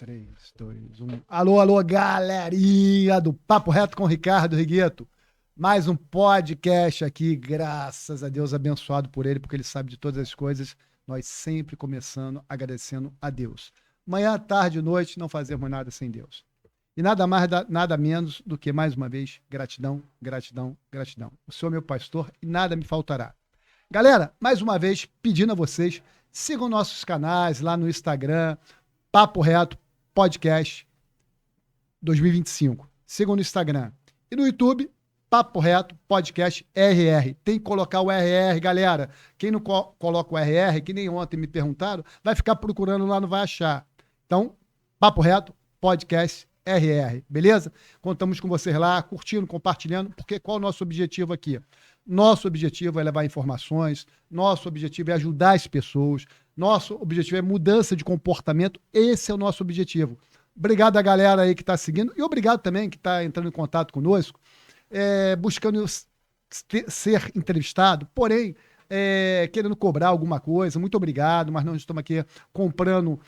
3, 2, 1. Alô, alô, galerinha do Papo Reto com Ricardo Rigueto. Mais um podcast aqui, graças a Deus, abençoado por ele, porque ele sabe de todas as coisas. Nós sempre começando agradecendo a Deus. Manhã, tarde e noite, não fazemos nada sem Deus. E nada mais, nada menos do que, mais uma vez, gratidão, gratidão, gratidão. O Senhor é meu pastor e nada me faltará. Galera, mais uma vez, pedindo a vocês, sigam nossos canais lá no Instagram, Papo Reto Podcast 2025. Sigam no Instagram. E no YouTube, Papo Reto Podcast RR. Tem que colocar o RR, galera. Quem não coloca o RR, que nem ontem me perguntaram, vai ficar procurando lá, não vai achar. Então, Papo Reto Podcast RR, beleza? Contamos com vocês lá, curtindo, compartilhando, porque qual é o nosso objetivo aqui? Nosso objetivo é levar informações, nosso objetivo é ajudar as pessoas, nosso objetivo é mudança de comportamento, esse é o nosso objetivo. Obrigado a galera aí que está seguindo e obrigado também que está entrando em contato conosco, buscando ser entrevistado, porém, querendo cobrar alguma coisa. Muito obrigado, mas nós estamos aqui comprando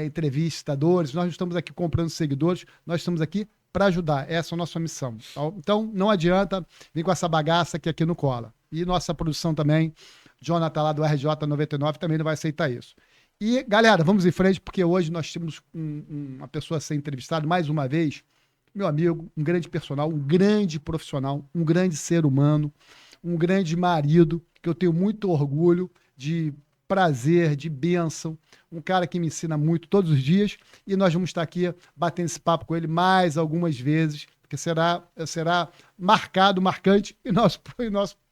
entrevistadores, nós não estamos aqui comprando seguidores, nós estamos aqui para ajudar. Essa é a nossa missão. Então, não adianta vir com essa bagaça que aqui não cola. E nossa produção também, Jonathan lá do RJ99, também não vai aceitar isso. E, galera, vamos em frente, porque hoje nós temos uma pessoa a ser entrevistada, mais uma vez, meu amigo, um grande personal, um grande profissional, um grande ser humano, um grande marido, que eu tenho muito orgulho, de prazer, de bênção, um cara que me ensina muito todos os dias, e nós vamos estar aqui batendo esse papo com ele mais algumas vezes, porque será marcante em nosso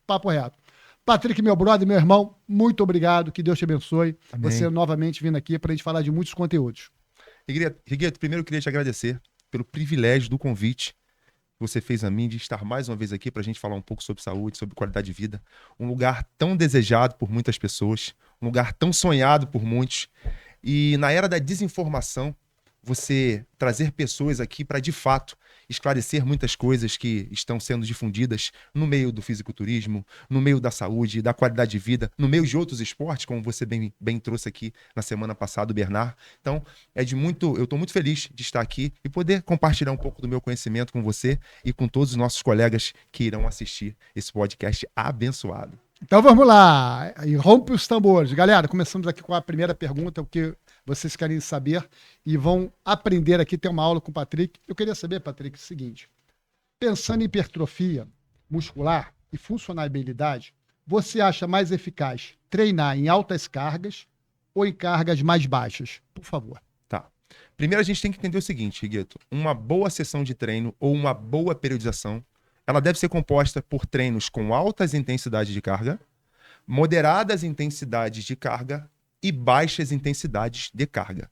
Papo Reto. Patrick, meu brother, meu irmão, muito obrigado, que Deus te abençoe. Amém. Você novamente vindo aqui para a gente falar de muitos conteúdos. Rigueto, primeiro eu queria te agradecer pelo privilégio do convite que você fez a mim de estar mais uma vez aqui para a gente falar um pouco sobre saúde, sobre qualidade de vida. Um lugar tão desejado por muitas pessoas, um lugar tão sonhado por muitos. E na era da desinformação, você trazer pessoas aqui para, de fato, esclarecer muitas coisas que estão sendo difundidas no meio do fisiculturismo, no meio da saúde, da qualidade de vida, no meio de outros esportes, como você bem trouxe aqui na semana passada, o Bernard. Então, eu estou muito feliz de estar aqui e poder compartilhar um pouco do meu conhecimento com você e com todos os nossos colegas que irão assistir esse podcast abençoado. Então vamos lá, e rompe os tambores. Galera, começamos aqui com a primeira pergunta, o que vocês querem saber e vão aprender aqui, ter uma aula com o Patrick. Eu queria saber, Patrick, o seguinte, pensando em hipertrofia muscular e funcionalidade, você acha mais eficaz treinar em altas cargas ou em cargas mais baixas? Por favor. Tá. Primeiro a gente tem que entender o seguinte, Rigueto, uma boa sessão de treino ou uma boa periodização, ela deve ser composta por treinos com altas intensidades de carga, moderadas intensidades de carga e baixas intensidades de carga.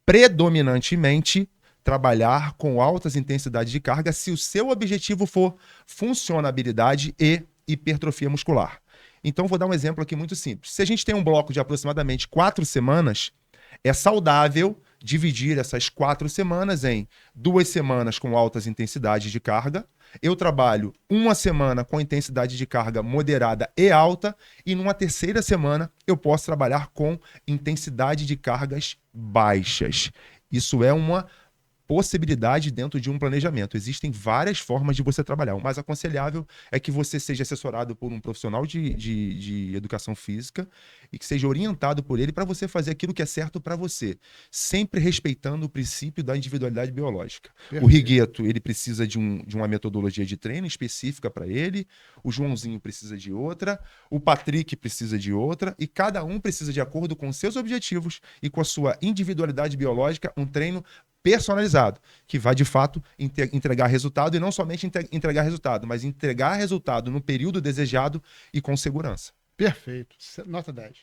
Predominantemente, trabalhar com altas intensidades de carga se o seu objetivo for funcionabilidade e hipertrofia muscular. Então, vou dar um exemplo aqui muito simples. Se a gente tem um bloco de aproximadamente 4 semanas, é saudável dividir essas 4 semanas em 2 semanas com altas intensidades de carga. Eu trabalho 1 semana com intensidade de carga moderada e alta e numa terceira semana eu posso trabalhar com intensidade de cargas baixas. Isso é uma possibilidade dentro de um planejamento. Existem várias formas de você trabalhar. O mais aconselhável é que você seja assessorado por um profissional de educação física e que seja orientado por ele para você fazer aquilo que é certo para você, sempre respeitando o princípio da individualidade biológica. Perfeito. O Rigueto, ele precisa de uma metodologia de treino específica para ele, o Joãozinho precisa de outra, o Patrick precisa de outra, e cada um precisa, de acordo com seus objetivos e com a sua individualidade biológica, um treino personalizado, que vai de fato entregar resultado, e não somente entregar resultado, mas entregar resultado no período desejado e com segurança. Perfeito, nota 10.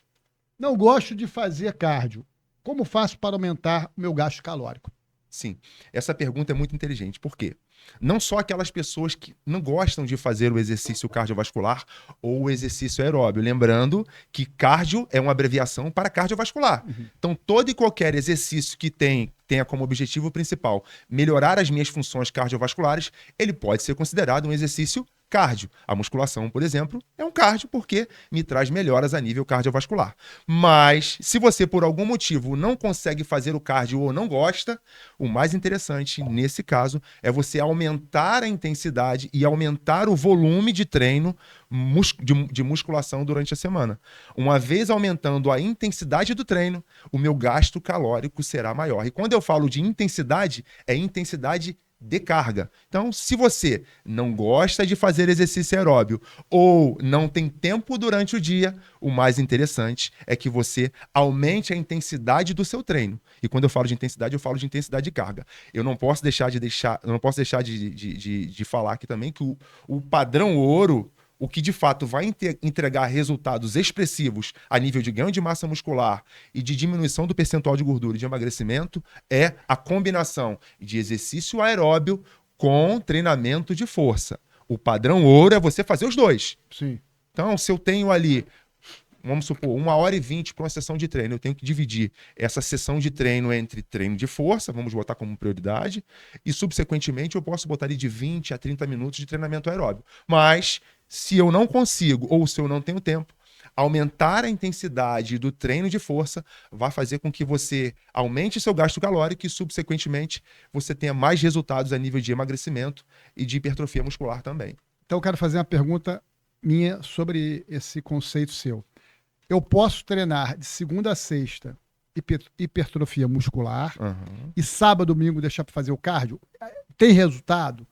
Não gosto de fazer cardio. Como faço para aumentar o meu gasto calórico? Sim, essa pergunta é muito inteligente. Por quê? Não só aquelas pessoas que não gostam de fazer o exercício cardiovascular ou o exercício aeróbio. Lembrando que cardio é uma abreviação para cardiovascular. Então, todo e qualquer exercício que tenha como objetivo principal melhorar as minhas funções cardiovasculares, ele pode ser considerado um exercício cardio. A musculação, por exemplo, é um cardio porque me traz melhoras a nível cardiovascular. Mas, se você por algum motivo não consegue fazer o cardio ou não gosta, o mais interessante nesse caso é você aumentar a intensidade e aumentar o volume de treino de musculação durante a semana. Uma vez aumentando a intensidade do treino, o meu gasto calórico será maior. E quando eu falo de intensidade, é intensidade de carga. Então, se você não gosta de fazer exercício aeróbio ou não tem tempo durante o dia, o mais interessante é que você aumente a intensidade do seu treino. E quando eu falo de intensidade, eu falo de intensidade de carga. Eu não posso deixar de falar aqui também que o padrão ouro, o que de fato vai entregar resultados expressivos a nível de ganho de massa muscular e de diminuição do percentual de gordura e de emagrecimento, é a combinação de exercício aeróbio com treinamento de força. O padrão ouro é você fazer os dois. Sim. Então, se eu tenho ali, vamos supor, 1h20 para uma sessão de treino, eu tenho que dividir essa sessão de treino entre treino de força, vamos botar como prioridade, e subsequentemente eu posso botar ali de 20 a 30 minutos de treinamento aeróbio. Mas se eu não consigo ou se eu não tenho tempo, aumentar a intensidade do treino de força vai fazer com que você aumente seu gasto calórico e, subsequentemente, você tenha mais resultados a nível de emagrecimento e de hipertrofia muscular também. Então eu quero fazer uma pergunta minha sobre esse conceito seu. Eu posso treinar de segunda a sexta hipertrofia muscular e sábado, domingo deixar para fazer o cardio? Tem resultado?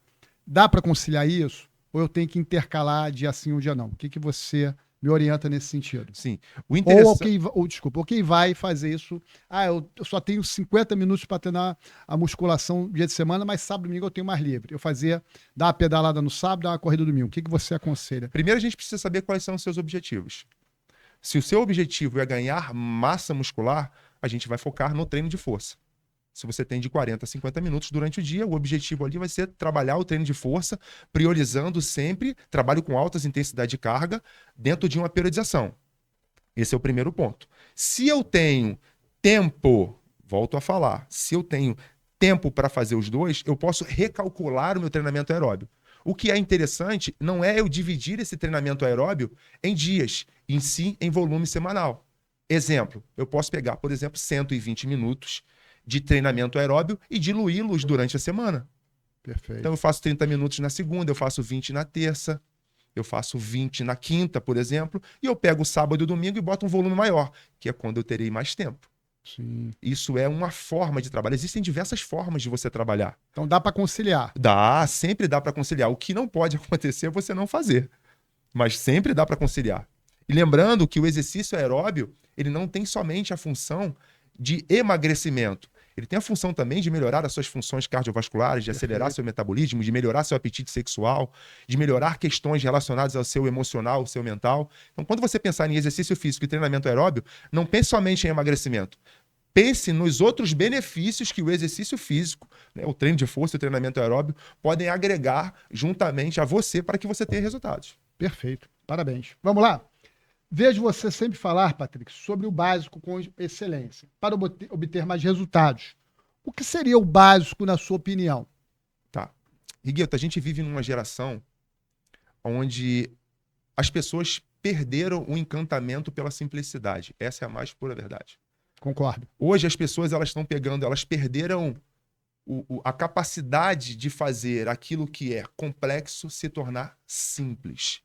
Dá para conciliar isso? Ou eu tenho que intercalar dia sim ou dia não? O que você me orienta nesse sentido? Sim. O interessante... Ou quem vai fazer isso, eu só tenho 50 minutos para treinar a musculação dia de semana, mas sábado e domingo eu tenho mais livre. Dar uma pedalada no sábado, dar uma corrida no domingo. O que você aconselha? Primeiro a gente precisa saber quais são os seus objetivos. Se o seu objetivo é ganhar massa muscular, a gente vai focar no treino de força. Se você tem de 40 a 50 minutos durante o dia, o objetivo ali vai ser trabalhar o treino de força, priorizando sempre trabalho com altas intensidades de carga dentro de uma periodização. Esse é o primeiro ponto. Se eu tenho tempo, volto a falar, se eu tenho tempo para fazer os dois, eu posso recalcular o meu treinamento aeróbio. O que é interessante não é eu dividir esse treinamento aeróbio em dias, em si em volume semanal. Exemplo, eu posso pegar, por exemplo, 120 minutos de treinamento aeróbio e diluí-los durante a semana. Perfeito. Então eu faço 30 minutos na segunda, eu faço 20 na terça, eu faço 20 na quinta, por exemplo, e eu pego o sábado e o domingo e boto um volume maior, que é quando eu terei mais tempo. Sim. Isso é uma forma de trabalho. Existem diversas formas de você trabalhar. Então dá para conciliar. Sempre dá para conciliar. O que não pode acontecer é você não fazer. Mas sempre dá para conciliar. E lembrando que o exercício aeróbio, ele não tem somente a função de emagrecimento. Ele tem a função também de melhorar as suas funções cardiovasculares, de acelerar seu metabolismo, de melhorar seu apetite sexual, de melhorar questões relacionadas ao seu emocional, ao seu mental. Então, quando você pensar em exercício físico e treinamento aeróbio, não pense somente em emagrecimento. Pense nos outros benefícios que o exercício físico, o treino de força e o treinamento aeróbio podem agregar juntamente a você para que você tenha resultados. Perfeito. Parabéns. Vamos lá? Vejo você sempre falar, Patrick, sobre o básico com excelência, para obter mais resultados. O que seria o básico, na sua opinião? Tá. Rigueto, a gente vive numa geração onde as pessoas perderam o encantamento pela simplicidade. Essa é a mais pura verdade. Concordo. Hoje as pessoas elas perderam a capacidade de fazer aquilo que é complexo se tornar simples.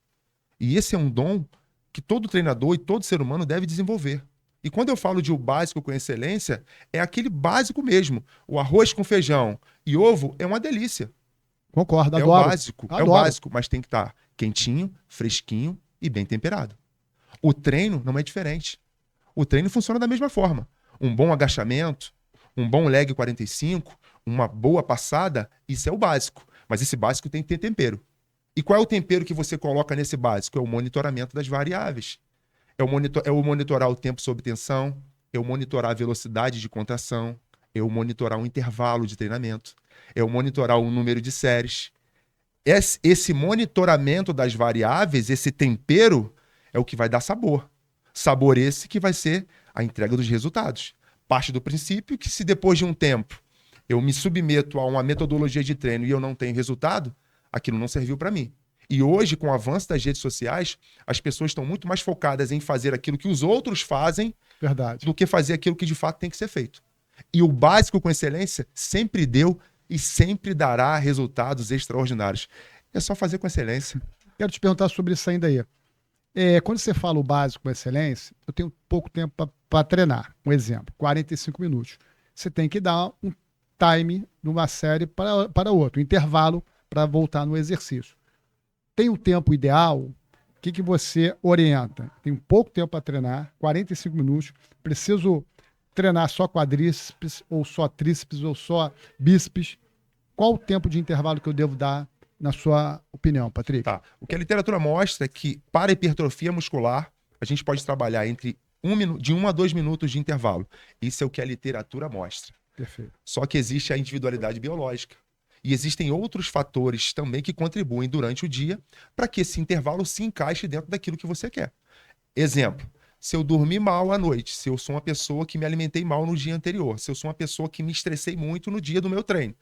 E esse é um dom que todo treinador e todo ser humano deve desenvolver. E quando eu falo de o básico com excelência, é aquele básico mesmo. O arroz com feijão e ovo é uma delícia. Concordo, adoro. É o básico, mas tem que estar quentinho, fresquinho e bem temperado. O treino não é diferente. O treino funciona da mesma forma. Um bom agachamento, um bom leg 45, uma boa passada, isso é o básico. Mas esse básico tem que ter tempero. E qual é o tempero que você coloca nesse básico? É o monitoramento das variáveis. É o monitorar o tempo sob tensão, é o monitorar a velocidade de contração, é o monitorar o intervalo de treinamento, é o monitorar o número de séries. Esse monitoramento das variáveis, esse tempero, é o que vai dar sabor. Sabor esse que vai ser a entrega dos resultados. Parte do princípio que se depois de um tempo eu me submeto a uma metodologia de treino e eu não tenho resultado, aquilo não serviu para mim. E hoje, com o avanço das redes sociais, as pessoas estão muito mais focadas em fazer aquilo que os outros fazem Verdade. do que fazer aquilo que de fato tem que ser feito. E o básico com excelência sempre deu e sempre dará resultados extraordinários. É só fazer com excelência. Quero te perguntar sobre isso ainda aí. Quando você fala o básico com excelência, eu tenho pouco tempo para treinar. Um exemplo, 45 minutos. Você tem que dar um time de uma série para outra, um intervalo para voltar no exercício. Tem o tempo ideal? O que você orienta? Tenho pouco tempo para treinar, 45 minutos. Preciso treinar só quadríceps, ou só tríceps, ou só bíceps. Qual o tempo de intervalo que eu devo dar, na sua opinião, Patrick? Tá. O que a literatura mostra é que para hipertrofia muscular, a gente pode trabalhar entre de 1 a 2 minutos de intervalo. Isso é o que a literatura mostra. Perfeito. Só que existe a individualidade biológica. E existem outros fatores também que contribuem durante o dia para que esse intervalo se encaixe dentro daquilo que você quer. Exemplo, se eu dormi mal à noite, se eu sou uma pessoa que me alimentei mal no dia anterior, se eu sou uma pessoa que me estressei muito no dia do meu treino.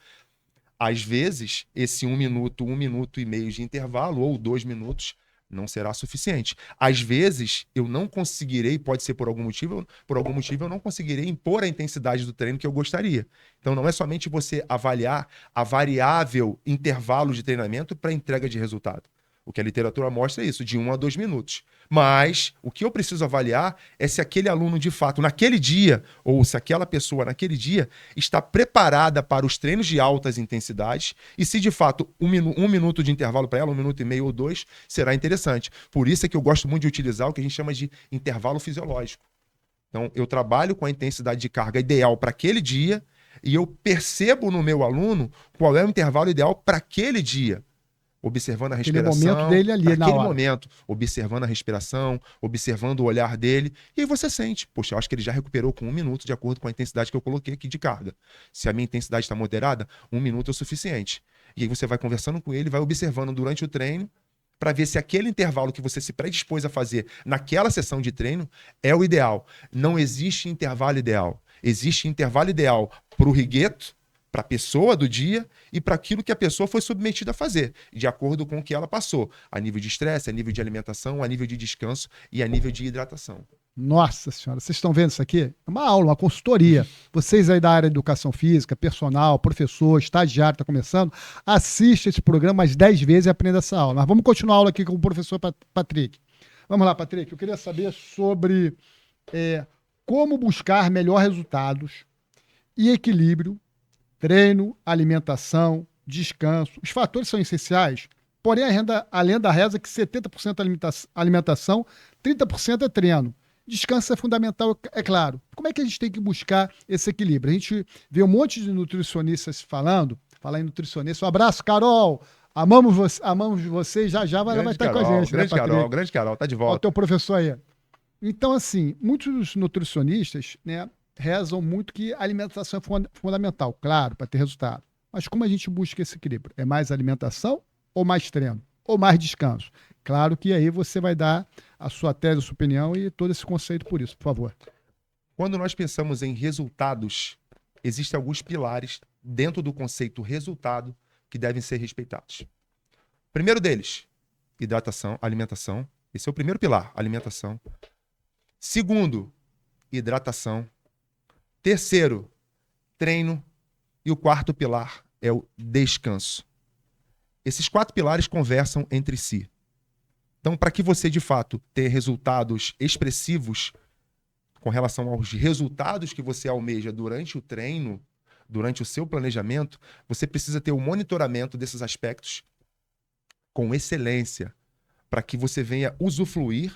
Às vezes, esse 1 minuto, 1 minuto e meio de intervalo, ou 2 minutos, não será suficiente. Às vezes, eu não conseguirei, pode ser por algum motivo eu não conseguirei impor a intensidade do treino que eu gostaria. Então, não é somente você avaliar a variável intervalo de treinamento para entrega de resultado. O que a literatura mostra é isso, de 1 a 2 minutos. Mas o que eu preciso avaliar é se aquele aluno, de fato, naquele dia, ou se aquela pessoa, naquele dia, está preparada para os treinos de altas intensidades e se, de fato, um minuto de intervalo para ela, 1 minuto e meio ou 2, será interessante. Por isso é que eu gosto muito de utilizar o que a gente chama de intervalo fisiológico. Então, eu trabalho com a intensidade de carga ideal para aquele dia e eu percebo no meu aluno qual é o intervalo ideal para aquele dia. Observando a respiração. Aquele momento dele ali, na hora. Momento, observando a respiração, observando o olhar dele. E aí você sente, poxa, eu acho que ele já recuperou com 1 minuto de acordo com a intensidade que eu coloquei aqui de carga. Se a minha intensidade está moderada, 1 minuto é o suficiente. E aí você vai conversando com ele, vai observando durante o treino, para ver se aquele intervalo que você se predispôs a fazer naquela sessão de treino é o ideal. Não existe intervalo ideal. Existe intervalo ideal para o rigueto, para a pessoa do dia e para aquilo que a pessoa foi submetida a fazer, de acordo com o que ela passou, a nível de estresse, a nível de alimentação, a nível de descanso e a nível de hidratação. Nossa senhora, vocês estão vendo isso aqui? É uma aula, uma consultoria. Vocês aí da área de educação física, personal, professor, estagiário, está começando, assiste esse programa umas 10 vezes e aprenda essa aula. Mas vamos continuar a aula aqui com o professor Patrick. Vamos lá, Patrick, eu queria saber sobre como buscar melhores resultados e equilíbrio, treino, alimentação, descanso. Os fatores são essenciais, porém a lenda reza que 70% é alimentação, 30% é treino. Descanso é fundamental, é claro. Como é que a gente tem que buscar esse equilíbrio? A gente vê um monte de nutricionistas falar em nutricionista. Um abraço, Carol! Amamos você, já vai estar com a gente. Grande Carol, tá de volta. Olha o teu professor aí. Então, assim, muitos nutricionistas, né, rezam muito que a alimentação é fundamental, claro, para ter resultado. Mas como a gente busca esse equilíbrio? É mais alimentação ou mais treino? Ou mais descanso? Claro que aí você vai dar a sua tese, a sua opinião e todo esse conceito por isso, por favor. Quando nós pensamos em resultados, existem alguns pilares dentro do conceito resultado que devem ser respeitados. Primeiro deles, hidratação, alimentação. Esse é o primeiro pilar, alimentação. Segundo, hidratação. Terceiro, treino. E o quarto pilar é o descanso. Esses 4 pilares conversam entre si. Então, para que você, de fato, tenha resultados expressivos com relação aos resultados que você almeja durante o treino, durante o seu planejamento, você precisa ter o monitoramento desses aspectos com excelência, para que você venha usufruir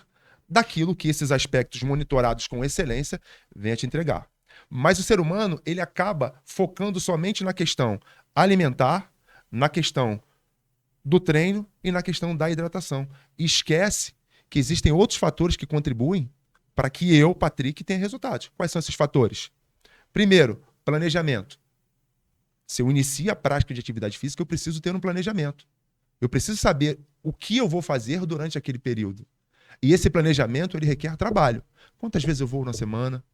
daquilo que esses aspectos monitorados com excelência venham te entregar. Mas o ser humano, ele acaba focando somente na questão alimentar, na questão do treino e na questão da hidratação. E esquece que existem outros fatores que contribuem para que eu, Patrick, tenha resultados. Quais são esses fatores? Primeiro, planejamento. Se eu inicio a prática de atividade física, eu preciso ter um planejamento. Eu preciso saber o que eu vou fazer durante aquele período. E esse planejamento, ele requer trabalho. Quantas vezes eu vou na semana?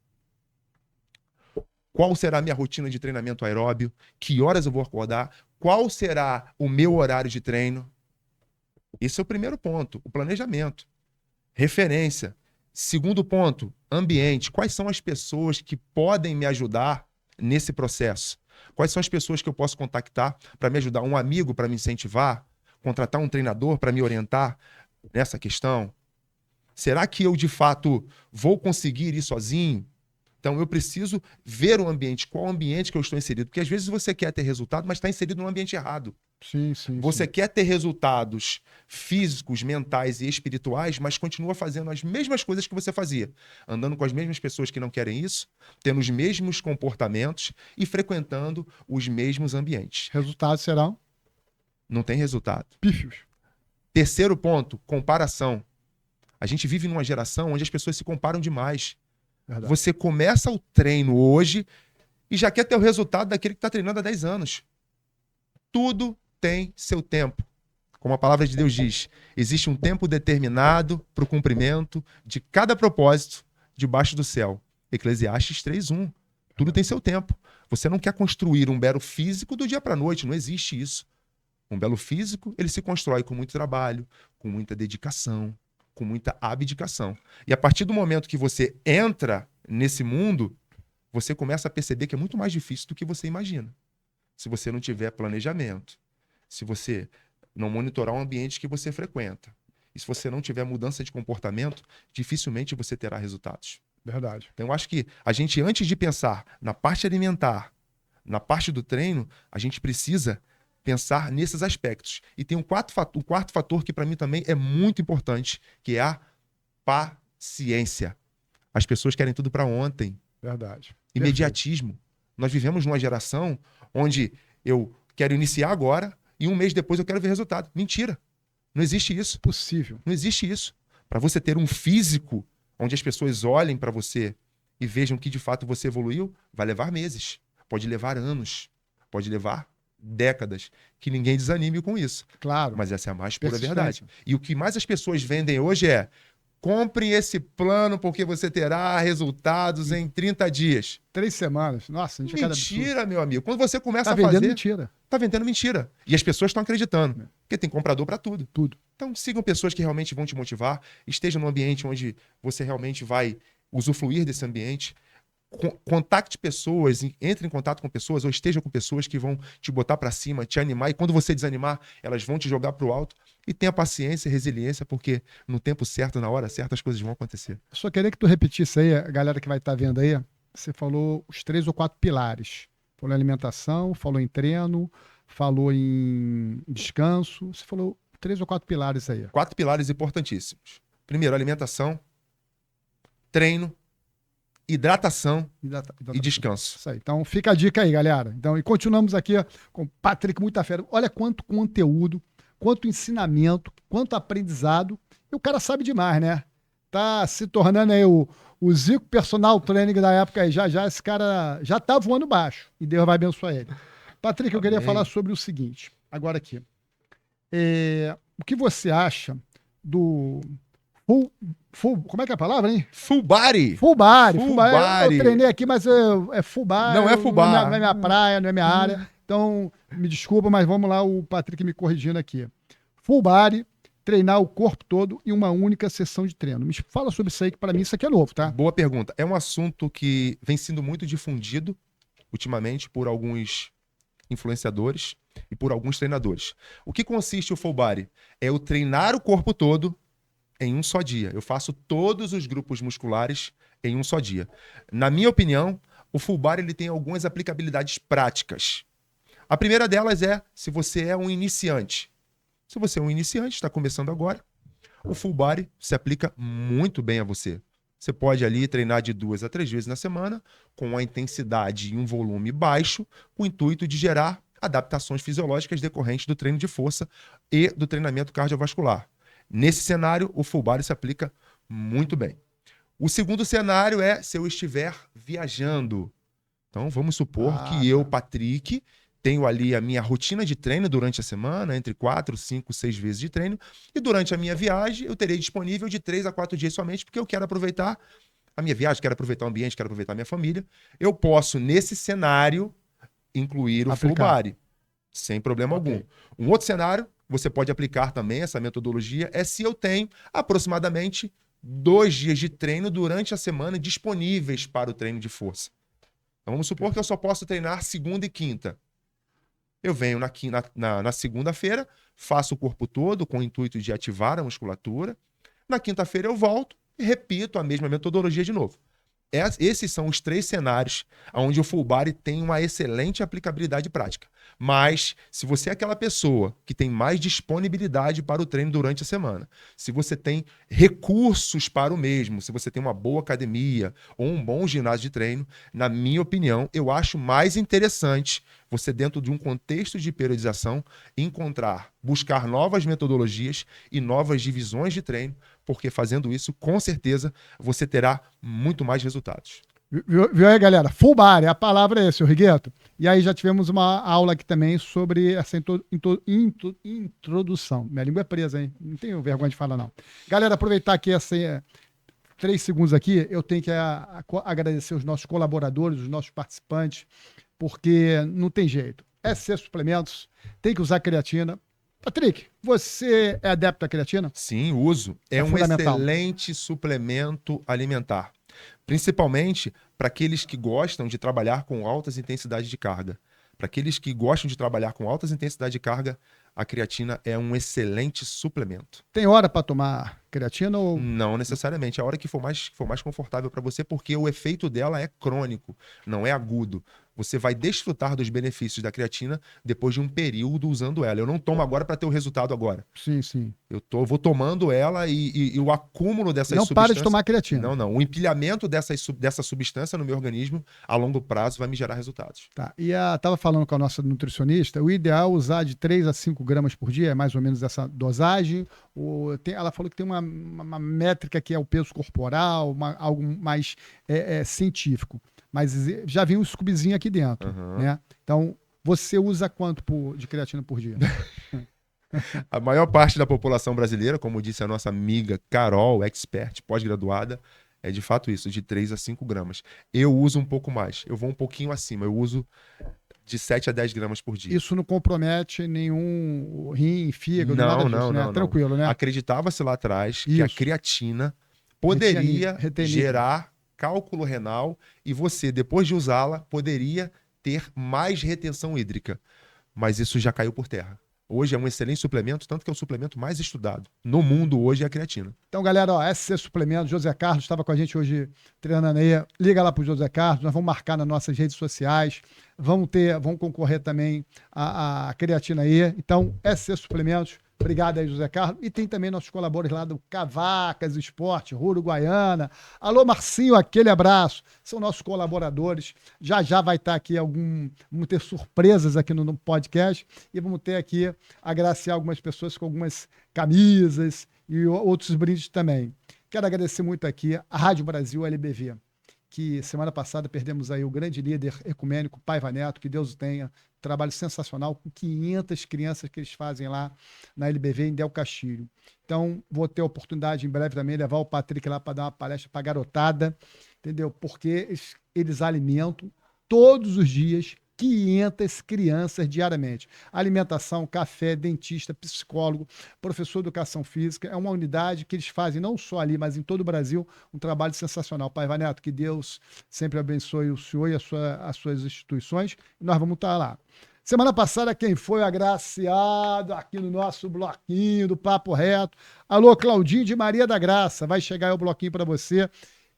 Qual será a minha rotina de treinamento aeróbio? Que horas eu vou acordar? Qual será o meu horário de treino? Esse é o primeiro ponto, o planejamento. Referência. Segundo ponto, ambiente. Quais são as pessoas que podem me ajudar nesse processo? Quais são as pessoas que eu posso contactar para me ajudar? Um amigo para me incentivar? Contratar um treinador para me orientar nessa questão? Será que eu, de fato, vou conseguir ir sozinho? Então, eu preciso ver o ambiente, qual ambiente que eu estou inserido. Porque, às vezes, você quer ter resultado, mas está inserido num ambiente errado. Sim, sim. Você sim. quer ter resultados físicos, mentais e espirituais, mas continua fazendo as mesmas coisas que você fazia. Andando com as mesmas pessoas que não querem isso, tendo os mesmos comportamentos e frequentando os mesmos ambientes. Resultados serão Não tem resultado. pífios. Terceiro ponto, comparação. A gente vive numa geração onde as pessoas se comparam demais. Verdade. Você começa o treino hoje e já quer ter o resultado daquele que está treinando há 10 anos. Tudo tem seu tempo. Como a palavra de Deus diz, existe um tempo determinado para o cumprimento de cada propósito debaixo do céu. Eclesiastes 3:1. Tudo tem seu tempo. Você não quer construir um belo físico do dia para a noite, não existe isso. Um belo físico, ele se constrói com muito trabalho, com muita dedicação, com muita abdicação. E a partir do momento que você entra nesse mundo, você começa a perceber que é muito mais difícil do que você imagina. Se você não tiver planejamento, se você não monitorar o ambiente que você frequenta, e se você não tiver mudança de comportamento, dificilmente você terá resultados. Verdade. Então, eu acho que a gente, antes de pensar na parte alimentar, na parte do treino, a gente precisa pensar nesses aspectos. E tem um quarto fator que para mim também é muito importante, que é a paciência. As pessoas querem tudo para ontem. Verdade. Imediatismo. Nós vivemos numa geração onde eu quero iniciar agora e um mês depois eu quero ver resultado. Mentira. Não existe isso. Possível. Não existe isso. Para você ter um físico onde as pessoas olhem para você e vejam que de fato você evoluiu, vai levar meses. Pode levar anos. Pode levar décadas. Que ninguém desanime com isso. Claro. Mas essa é a mais pura Persistência. verdade. E o que mais as pessoas vendem hoje é: compre esse plano porque você terá resultados em 30 dias. 3 semanas. Nossa, a gente é cada absurdo. Mentira, meu amigo. Quando você começa Tá a vendendo fazer, mentira. tá vendendo mentira. E as pessoas estão acreditando. Porque tem comprador para tudo. Tudo. Então sigam pessoas que realmente vão te motivar. Estejam num ambiente onde você realmente vai usufruir desse ambiente. Contacte pessoas, entre em contato com pessoas ou esteja com pessoas que vão te botar para cima, te animar. E quando você desanimar, elas vão te jogar pro alto. E tenha paciência e resiliência, porque no tempo certo, na hora certa, as coisas vão acontecer. Eu só queria que tu repetisse aí, a galera que vai estar vendo aí, você falou os 3 ou 4 pilares. Falou em alimentação, falou em treino, falou em descanso. Você falou 3 ou 4 pilares aí. 4 pilares importantíssimos. Primeiro, alimentação, treino, hidratação e descanso. Isso aí. Então fica a dica aí, galera. Então, e continuamos aqui ó, com o Patrick Muita Fera. Olha quanto conteúdo, quanto ensinamento, quanto aprendizado. E o cara sabe demais, né? Tá se tornando aí o Zico Personal Training da época aí. Já esse cara já tá voando baixo. E Deus vai abençoar ele. Patrick, eu queria falar sobre o seguinte. Agora aqui. O que você acha do como é que é a palavra, hein? Full body. Full body. Full body. Eu treinei aqui, mas é full body. Não é full body. Não é minha praia, não é minha área. Então, me desculpa, mas vamos lá, o Patrick me corrigindo aqui. Full body, treinar o corpo todo em uma única sessão de treino. Me fala sobre isso aí, que para mim isso aqui é novo, tá? Boa pergunta. É um assunto que vem sendo muito difundido ultimamente por alguns influenciadores e por alguns treinadores. O que consiste o full body? É eu treinar o corpo todo em um só dia. Eu faço todos os grupos musculares em um só dia. Na minha opinião, o full body ele tem algumas aplicabilidades práticas. A primeira delas é se você é um iniciante. Se você é um iniciante, está começando agora, o full body se aplica muito bem a você. Você pode ali treinar de 2 a 3 vezes na semana, com a intensidade e um volume baixo, com o intuito de gerar adaptações fisiológicas decorrentes do treino de força e do treinamento cardiovascular. Nesse cenário, o full body se aplica muito bem. O segundo cenário é se eu estiver viajando. Então, vamos supor que eu, Patrick, tenho ali a minha rotina de treino durante a semana, entre 4, 5, 6 vezes de treino, e durante a minha viagem eu terei disponível de 3 a 4 dias somente, porque eu quero aproveitar a minha viagem, quero aproveitar o ambiente, quero aproveitar a minha família. Eu posso, nesse cenário, incluir o full body, sem problema algum. Um outro cenário você pode aplicar também essa metodologia, é se eu tenho aproximadamente 2 dias de treino durante a semana disponíveis para o treino de força. Então vamos supor que eu só posso treinar segunda e quinta. Eu venho na segunda-feira, faço o corpo todo com o intuito de ativar a musculatura. Na quinta-feira eu volto e repito a mesma metodologia de novo. Esses são os 3 cenários onde o full body tem uma excelente aplicabilidade prática. Mas, se você é aquela pessoa que tem mais disponibilidade para o treino durante a semana, se você tem recursos para o mesmo, se você tem uma boa academia ou um bom ginásio de treino, na minha opinião, eu acho mais interessante você, dentro de um contexto de periodização, buscar novas metodologias e novas divisões de treino, porque fazendo isso, com certeza, você terá muito mais resultados. Viu aí, galera? Full body, a palavra é essa, Rigueto. E aí já tivemos uma aula aqui também sobre essa introdução. Minha língua é presa, hein? Não tenho vergonha de falar, não. Galera, aproveitar aqui 3 segundos aqui, eu tenho que agradecer os nossos colaboradores, os nossos participantes, porque não tem jeito. SC Suplementos, tem que usar creatina. Patrick, você é adepto à creatina? Sim, uso. É um excelente suplemento alimentar. Principalmente para aqueles que gostam de trabalhar com altas intensidades de carga. Para aqueles que gostam de trabalhar com altas intensidades de carga, a creatina é um excelente suplemento. Tem hora para tomar creatina ou... Não necessariamente. É a hora que for mais confortável para você, porque o efeito dela é crônico, não é agudo. Você vai desfrutar dos benefícios da creatina depois de um período usando ela. Eu não tomo agora para ter o resultado agora. Sim, sim. Vou tomando ela e o acúmulo dessas substâncias... Não para de tomar creatina. Não. O empilhamento dessa substância no meu organismo, a longo prazo, vai me gerar resultados. Tá. E estava falando com a nossa nutricionista, o ideal é usar de 3 a 5 gramas por dia, é mais ou menos essa dosagem. Ela falou que tem uma métrica que é o peso corporal, algo mais científico. Mas já vem um scoopzinho aqui dentro, né? Então, você usa quanto de creatina por dia? A maior parte da população brasileira, como disse a nossa amiga Carol, expert, pós-graduada, é de fato isso, de 3 a 5 gramas. Eu uso um pouco mais, eu vou um pouquinho acima, eu uso de 7 a 10 gramas por dia. Isso não compromete nenhum rim, fígado, nada disso, né? Tranquilo, né? Acreditava-se lá atrás que a creatina poderia gerar cálculo renal e você, depois de usá-la, poderia ter mais retenção hídrica. Mas isso já caiu por terra. Hoje é um excelente suplemento, tanto que é o suplemento mais estudado no mundo hoje é a creatina. Então, galera, SC Suplemento, José Carlos estava com a gente hoje treinando aí. Liga lá pro José Carlos, nós vamos marcar nas nossas redes sociais. Vamos concorrer também a creatina aí. Então, SC Suplementos. Obrigado aí, José Carlos. E tem também nossos colaboradores lá do Cavacas Esporte, Uruguaiana. Alô, Marcinho, aquele abraço. São nossos colaboradores. Já vai estar aqui vamos ter surpresas aqui no podcast e vamos ter aqui, agraciar algumas pessoas com algumas camisas e outros brindes também. Quero agradecer muito aqui a Rádio Brasil LBV, que semana passada perdemos aí o grande líder ecumênico Paiva Neto, que Deus o tenha. Trabalho sensacional, com 500 crianças que eles fazem lá na LBV em Del Castilho. Então, vou ter a oportunidade em breve também de levar o Patrick lá para dar uma palestra para a garotada, entendeu? Porque eles alimentam todos os dias 500 crianças diariamente. Alimentação, café, dentista, psicólogo, professor de educação física. É uma unidade que eles fazem não só ali, mas em todo o Brasil, um trabalho sensacional. Paiva Neto, que Deus sempre abençoe o senhor e as suas instituições. E nós vamos estar lá. Semana passada, quem foi agraciado aqui no nosso bloquinho do Papo Reto? Alô, Claudinho de Maria da Graça. Vai chegar aí o bloquinho para você.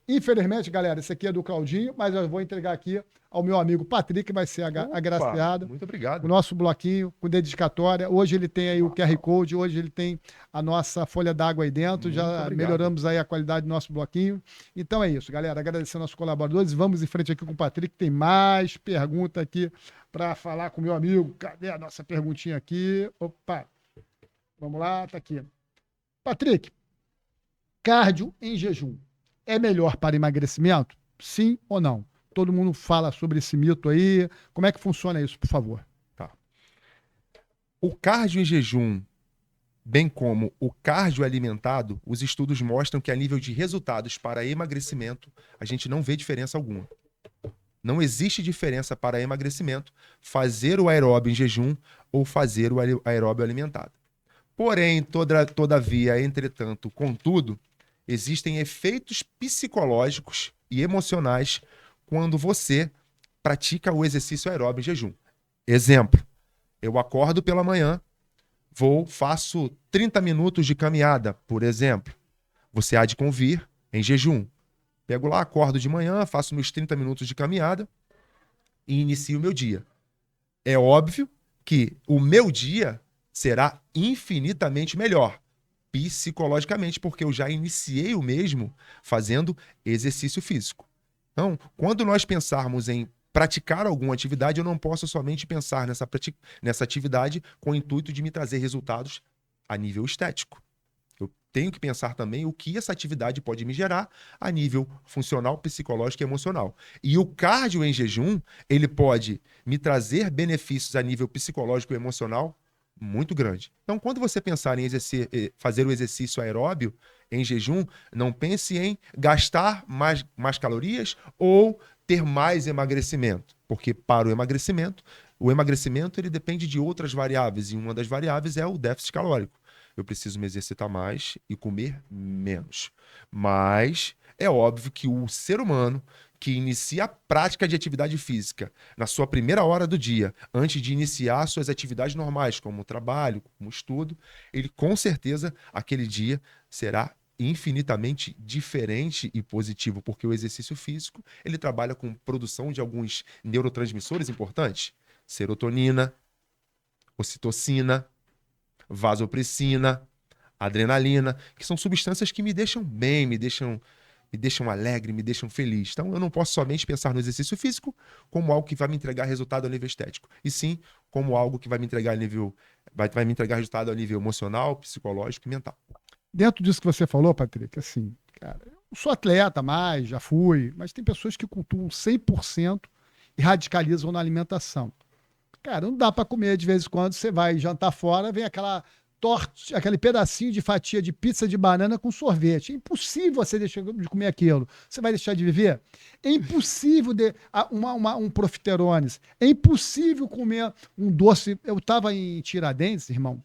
Infelizmente, galera, esse aqui é do Claudinho, mas eu vou entregar aqui ao meu amigo Patrick, que vai ser agraciado. Muito obrigado. O nosso bloquinho com dedicatória. Hoje ele tem aí o QR Code, hoje ele tem a nossa folha d'água aí dentro. Muito já obrigado. Melhoramos aí a qualidade do nosso bloquinho. Então é isso, galera. Agradecendo aos colaboradores. Vamos em frente aqui com o Patrick. Tem mais pergunta aqui para falar com o meu amigo. Cadê a nossa perguntinha aqui? Opa! Vamos lá, tá aqui. Patrick, cardio em jejum é melhor para emagrecimento? Sim ou não? Todo mundo fala sobre esse mito aí. Como é que funciona isso, por favor? Tá. O cardio em jejum, bem como o cardio alimentado, os estudos mostram que a nível de resultados para emagrecimento, a gente não vê diferença alguma. Não existe diferença para emagrecimento fazer o aeróbio em jejum ou fazer o aeróbio alimentado. Porém, todavia, entretanto, contudo, existem efeitos psicológicos e emocionais quando você pratica o exercício aeróbio em jejum. Exemplo, eu acordo pela manhã, faço 30 minutos de caminhada, por exemplo. Você há de convir em jejum. Pego lá, acordo de manhã, faço meus 30 minutos de caminhada e inicio o meu dia. É óbvio que o meu dia será infinitamente melhor, psicologicamente, porque eu já iniciei o mesmo fazendo exercício físico. Então, quando nós pensarmos em praticar alguma atividade, eu não posso somente pensar nessa atividade com o intuito de me trazer resultados a nível estético. Eu tenho que pensar também o que essa atividade pode me gerar a nível funcional, psicológico e emocional. E o cardio em jejum, ele pode me trazer benefícios a nível psicológico e emocional muito grande. Então, quando você pensar em fazer o exercício aeróbio em jejum, não pense em gastar mais calorias ou ter mais emagrecimento, porque para o emagrecimento ele depende de outras variáveis, e uma das variáveis é o déficit calórico. Eu preciso me exercitar mais e comer menos. Mas é óbvio que o ser humano que inicia a prática de atividade física na sua primeira hora do dia, antes de iniciar suas atividades normais, como trabalho, como estudo, ele com certeza, aquele dia será infinitamente diferente e positivo, porque o exercício físico, ele trabalha com produção de alguns neurotransmissores importantes, serotonina, ocitocina, vasopressina, adrenalina, que são substâncias que me deixam bem, me deixam alegre, me deixam feliz. Então, eu não posso somente pensar no exercício físico como algo que vai me entregar resultado a nível estético, e sim como algo que vai me entregar vai me entregar resultado a nível emocional, psicológico e mental. Dentro disso que você falou, Patrick, assim, cara, eu sou atleta mais, já fui, mas tem pessoas que cultuam 100% e radicalizam na alimentação. Cara, não dá para comer de vez em quando, você vai jantar fora, vem aquele pedacinho de fatia de pizza de banana com sorvete. É impossível você deixar de comer aquilo. Você vai deixar de viver? É impossível um profiteroles. É impossível comer um doce. Eu estava em Tiradentes, irmão,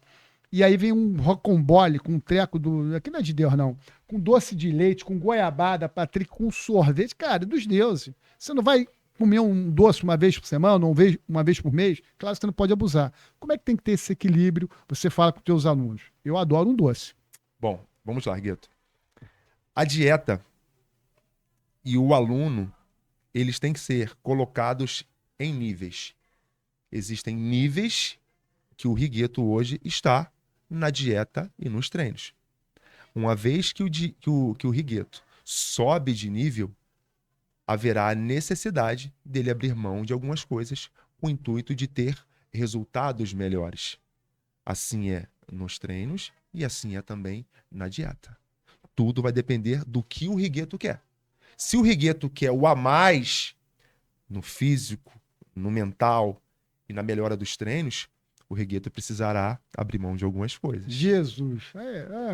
e aí vem um rocambole com um treco aqui não é de Deus, não. Com doce de leite, com goiabada, Patrick, com sorvete. Cara, é dos deuses. Você não vai comer um doce uma vez por semana, ou uma vez por mês, claro que você não pode abusar. Como é que tem que ter esse equilíbrio? Você fala com os teus alunos. Eu adoro um doce. Bom, vamos lá, Gueto. A dieta e o aluno, eles têm que ser colocados em níveis. Existem níveis que o Rigueto hoje está na dieta e nos treinos. Uma vez que o Rigueto sobe de nível, haverá a necessidade dele abrir mão de algumas coisas com o intuito de ter resultados melhores. Assim é nos treinos e assim é também na dieta. Tudo vai depender do que o Rigueto quer. Se o Rigueto quer o a mais no físico, no mental e na melhora dos treinos, o Rigueto precisará abrir mão de algumas coisas. Jesus,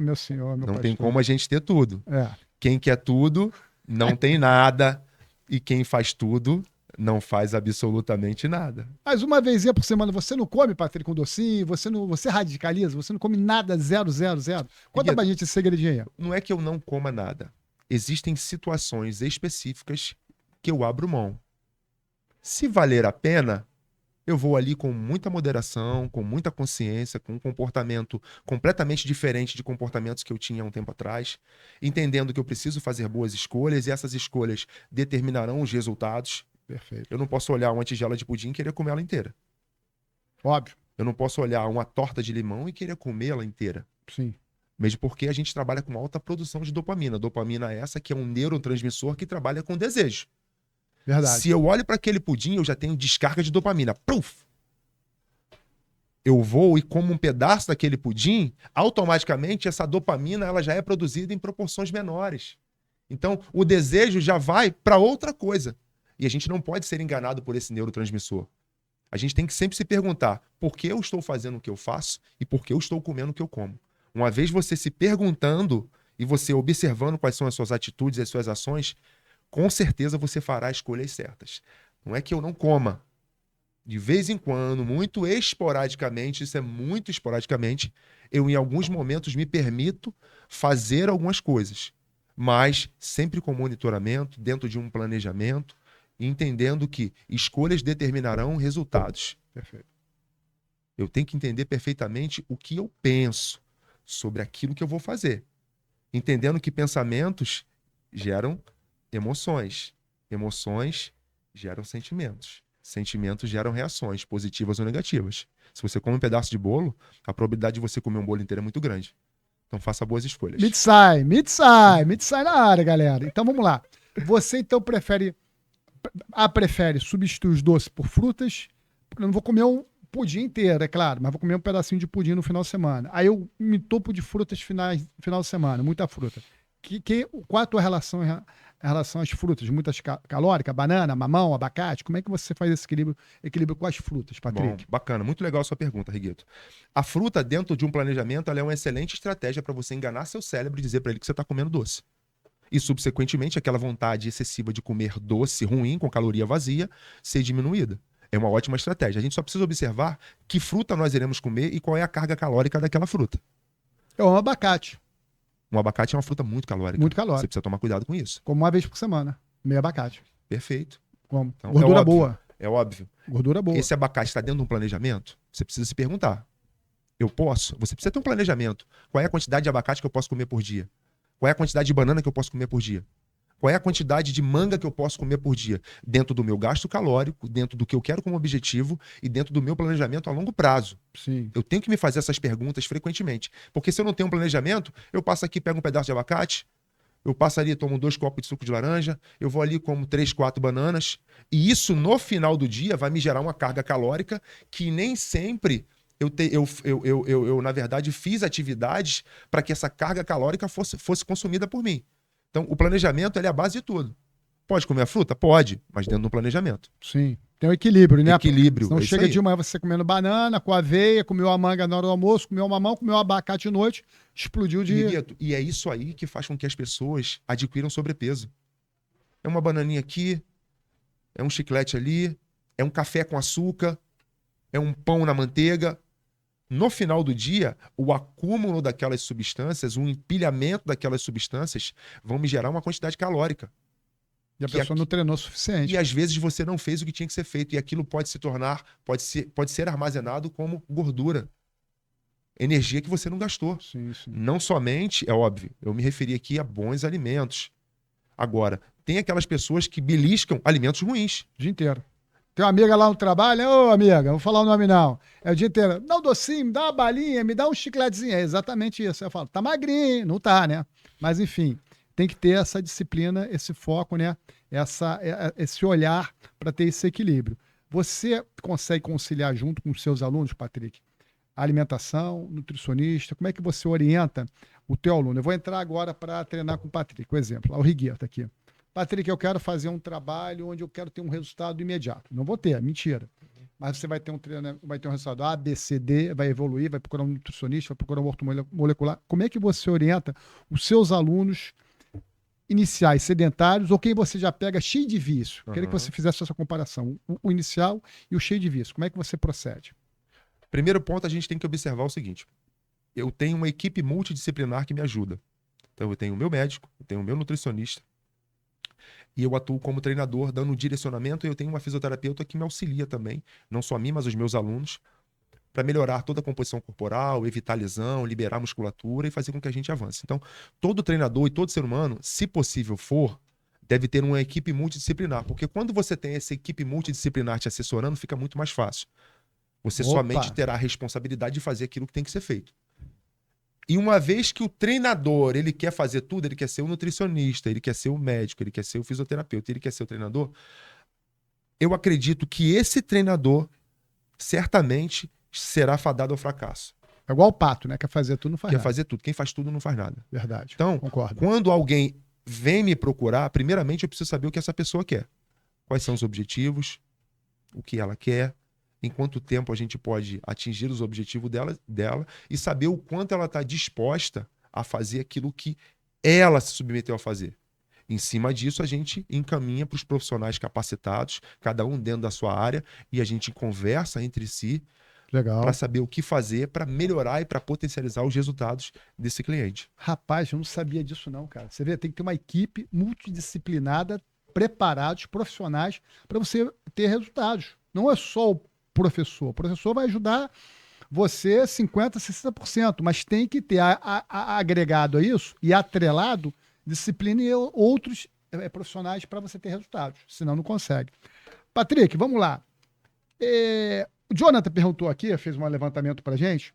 meu senhor, meu Não pastor. tem como a gente ter tudo. É. Quem quer tudo, não tem nada. E quem faz tudo, não faz absolutamente nada. Mas uma vezinha por semana, você não come, Patrick, com docinho? Você radicaliza? Você não come nada, 0, 0, 0? Conta pra gente esse segredinho aí. Não é que eu não coma nada. Existem situações específicas que eu abro mão. Se valer a pena, eu vou ali com muita moderação, com muita consciência, com um comportamento completamente diferente de comportamentos que eu tinha há um tempo atrás, entendendo que eu preciso fazer boas escolhas e essas escolhas determinarão os resultados. Perfeito. Eu não posso olhar uma tigela de pudim e querer comer ela inteira. Óbvio. Eu não posso olhar uma torta de limão e querer comê-la inteira. Sim. Mesmo porque a gente trabalha com alta produção de dopamina. Dopamina é essa que é um neurotransmissor que trabalha com desejo. Verdade. Se eu olho para aquele pudim, eu já tenho descarga de dopamina. Puf! Eu vou e como um pedaço daquele pudim, automaticamente essa dopamina ela já é produzida em proporções menores. Então, o desejo já vai para outra coisa. E a gente não pode ser enganado por esse neurotransmissor. A gente tem que sempre se perguntar por que eu estou fazendo o que eu faço e por que eu estou comendo o que eu como. Uma vez você se perguntando e você observando quais são as suas atitudes e as suas ações, com certeza você fará escolhas certas. Não é que eu não coma. De vez em quando, muito esporadicamente, isso é muito esporadicamente, eu em alguns momentos me permito fazer algumas coisas, mas sempre com monitoramento, dentro de um planejamento, entendendo que escolhas determinarão resultados. Perfeito. Eu tenho que entender perfeitamente o que eu penso sobre aquilo que eu vou fazer. Entendendo que pensamentos geram emoções. Emoções geram sentimentos. Sentimentos geram reações, positivas ou negativas. Se você come um pedaço de bolo, a probabilidade de você comer um bolo inteiro é muito grande. Então faça boas escolhas. Mitsai na área, galera. Então vamos lá. Você então prefere substituir os doces por frutas? Eu não vou comer um pudim inteiro, é claro, mas vou comer um pedacinho de pudim no final de semana. Aí eu me topo de frutas final de semana, muita fruta. Qual é a tua relação em relação às frutas? Muitas calóricas, banana, mamão, abacate? Como é que você faz esse equilíbrio com as frutas, Patrick? Bom, bacana, muito legal a sua pergunta, Riguito. A fruta, dentro de um planejamento, ela é uma excelente estratégia para você enganar seu cérebro e dizer para ele que você está comendo doce. E, subsequentemente, aquela vontade excessiva de comer doce ruim, com caloria vazia, ser diminuída. É uma ótima estratégia. A gente só precisa observar que fruta nós iremos comer e qual é a carga calórica daquela fruta. É um abacate. Um abacate é uma fruta muito calórica. Muito calórico. Você precisa tomar cuidado com isso. Como uma vez por semana. Meio abacate. Perfeito. Como? Então, Gordura é óbvio, boa. É óbvio. Gordura boa. Esse abacate está dentro de um planejamento? Você precisa se perguntar. Eu posso? Você precisa ter um planejamento. Qual é a quantidade de abacate que eu posso comer por dia? Qual é a quantidade de banana que eu posso comer por dia? Qual é a quantidade de manga que eu posso comer por dia? Dentro do meu gasto calórico, dentro do que eu quero como objetivo e dentro do meu planejamento a longo prazo. Sim. Eu tenho que me fazer essas perguntas frequentemente. Porque se eu não tenho um planejamento, eu passo aqui, pego um pedaço de abacate, eu passo ali, tomo 2 copos de suco de laranja, eu vou ali, como 3, 4 bananas. E isso, no final do dia, vai me gerar uma carga calórica que nem sempre eu na verdade, fiz atividades para que essa carga calórica fosse consumida por mim. Então, o planejamento ele é a base de tudo. Pode comer a fruta? Pode, mas dentro do planejamento. Sim. Tem um equilíbrio, né? Equilíbrio. Não chega de manhã você comendo banana, com aveia, comeu a manga na hora do almoço, comeu o mamão, comeu o abacate de noite, explodiu de... Migueto, e é isso aí que faz com que as pessoas adquiram sobrepeso. É uma bananinha aqui, é um chiclete ali, é um café com açúcar, é um pão na manteiga. No final do dia, o acúmulo daquelas substâncias, o empilhamento daquelas substâncias vão me gerar uma quantidade calórica. E a pessoa não treinou o suficiente. E às vezes você não fez o que tinha que ser feito. E aquilo pode se tornar, pode ser armazenado como gordura. Energia que você não gastou. Sim, sim. Não somente, é óbvio, eu me referi aqui a bons alimentos. Agora, tem aquelas pessoas que beliscam alimentos ruins. O dia inteiro. Tem uma amiga lá no trabalho, ô amiga, não vou falar o nome não. É o dia inteiro, dá um docinho, me dá uma balinha, me dá um chicletezinho. É exatamente isso. Eu falo, tá magrinho, não tá, né? Mas enfim, tem que ter essa disciplina, esse foco, né? Esse olhar para ter esse equilíbrio. Você consegue conciliar junto com os seus alunos, Patrick? Alimentação, nutricionista, como é que você orienta o teu aluno? Eu vou entrar agora para treinar com o Patrick, por exemplo, o Rigueto aqui. Patrick, eu quero fazer um trabalho onde eu quero ter um resultado imediato. Não vou ter, mentira. Mas você vai ter vai ter um resultado A, B, C, D, vai evoluir, vai procurar um nutricionista, vai procurar um ortomolecular. Como é que você orienta os seus alunos iniciais sedentários ou quem você já pega cheio de vício? Queria que você fizesse essa comparação, o inicial e o cheio de vício. Como é que você procede? Primeiro ponto, a gente tem que observar o seguinte. Eu tenho uma equipe multidisciplinar que me ajuda. Então, eu tenho o meu médico, eu tenho o meu nutricionista, e eu atuo como treinador, dando direcionamento, e eu tenho uma fisioterapeuta que me auxilia também, não só a mim, mas os meus alunos, para melhorar toda a composição corporal, evitar lesão, liberar musculatura e fazer com que a gente avance. Então, todo treinador e todo ser humano, se possível for, deve ter uma equipe multidisciplinar, porque quando você tem essa equipe multidisciplinar te assessorando, fica muito mais fácil. Você somente terá a responsabilidade de fazer aquilo que tem que ser feito. E uma vez que o treinador, ele quer fazer tudo, ele quer ser o nutricionista, ele quer ser o médico, ele quer ser o fisioterapeuta, ele quer ser o treinador, eu acredito que esse treinador certamente será fadado ao fracasso. É igual o pato, né? Quer fazer tudo, não faz nada. Quer fazer tudo. Quem faz tudo não faz nada. Verdade. Então, concordo. Quando alguém vem me procurar, primeiramente eu preciso saber o que essa pessoa quer. Quais são os objetivos, o que ela quer, em quanto tempo a gente pode atingir os objetivos dela e saber o quanto ela está disposta a fazer aquilo que ela se submeteu a fazer. Em cima disso, a gente encaminha para os profissionais capacitados, cada um dentro da sua área, e a gente conversa entre si Legal. para saber o que fazer para melhorar e para potencializar os resultados desse cliente. Rapaz, eu não sabia disso não, cara. Você vê, tem que ter uma equipe multidisciplinada, preparados, profissionais, para você ter resultados. Não é só o professor. O professor vai ajudar você 50%, 60%, mas tem que ter agregado a isso e atrelado disciplina e outros profissionais para você ter resultados. Senão não consegue. Patrick, vamos lá. O Jonathan perguntou aqui, fez um levantamento para gente.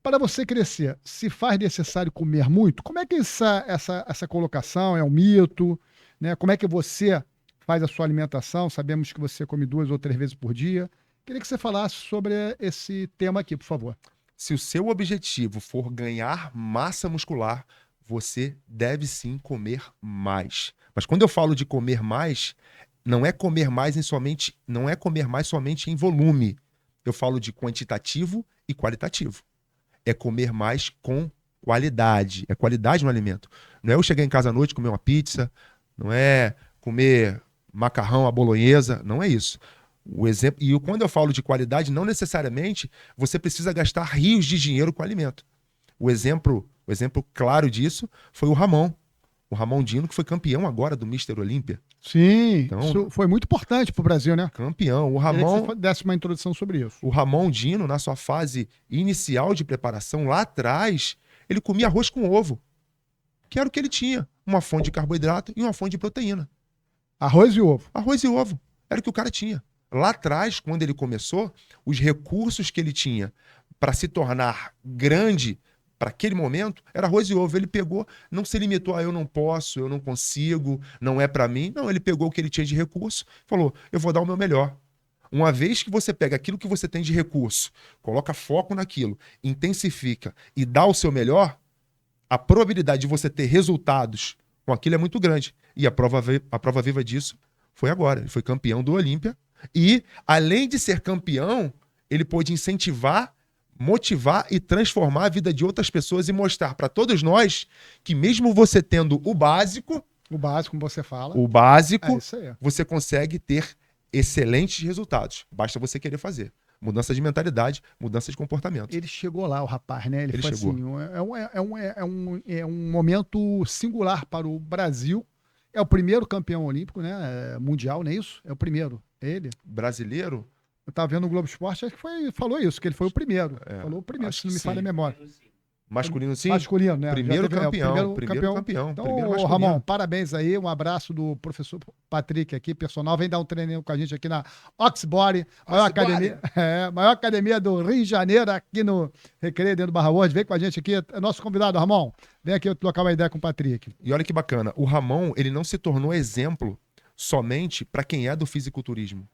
Para você crescer, se faz necessário comer muito? Como é que essa colocação é um mito? Né? Como é que você faz a sua alimentação? Sabemos que você come 2 ou 3 vezes por dia. Queria que você falasse sobre esse tema aqui, por favor. Se o seu objetivo for ganhar massa muscular, você deve sim comer mais. Mas quando eu falo de comer mais, não é comer mais somente em volume. Eu falo de quantitativo e qualitativo. É comer mais com qualidade. É qualidade no alimento. Não é eu chegar em casa à noite e comer uma pizza, não é comer macarrão à bolonhesa, não é isso. Quando eu falo de qualidade, não necessariamente você precisa gastar rios de dinheiro com alimento. O exemplo claro disso foi o Ramon Dino, que foi campeão agora do Mr. Olímpia. Sim, então, isso foi muito importante para o Brasil, né? Campeão. O Ramon, que você desse uma introdução sobre isso. O Ramon Dino, na sua fase inicial de preparação, lá atrás, ele comia arroz com ovo, que era o que ele tinha. Uma fonte de carboidrato e uma fonte de proteína. Arroz e ovo. Arroz e ovo. Era o que o cara tinha. Lá atrás, quando ele começou, os recursos que ele tinha para se tornar grande para aquele momento era arroz e ovo. Ele pegou, não se limitou a eu não posso, eu não consigo, não é para mim. Não, ele pegou o que ele tinha de recurso, falou, eu vou dar o meu melhor. Uma vez que você pega aquilo que você tem de recurso, coloca foco naquilo, intensifica e dá o seu melhor, a probabilidade de você ter resultados com aquilo é muito grande. E a prova viva disso foi agora. Ele foi campeão do Olímpia. E, além de ser campeão, ele pôde incentivar, motivar e transformar a vida de outras pessoas e mostrar para todos nós que mesmo você tendo o básico, como você fala, você consegue ter excelentes resultados. Basta você querer fazer. Mudança de mentalidade, mudança de comportamento. Ele chegou lá, o rapaz, né? Ele foi chegou. Assim, é um momento singular para o Brasil. É o primeiro campeão olímpico, né? Mundial, não é isso? É o primeiro. Ele. Brasileiro? Eu estava vendo no Globo Esporte, acho que falou isso, que ele foi o primeiro. Falou o primeiro, se não me falha a memória. Masculino, sim? Masculino, né? Primeiro campeão. Então, Ramon, parabéns aí. Um abraço do professor Patrick aqui, personal. Vem dar um treininho com a gente aqui na Oxbody, maior academia do Rio de Janeiro, aqui no Recreio, dentro do Barra World. Vem com a gente aqui. É nosso convidado, Ramon. Vem aqui trocar uma ideia com o Patrick. E olha que bacana. O Ramon, ele não se tornou exemplo somente para quem é do fisiculturismo.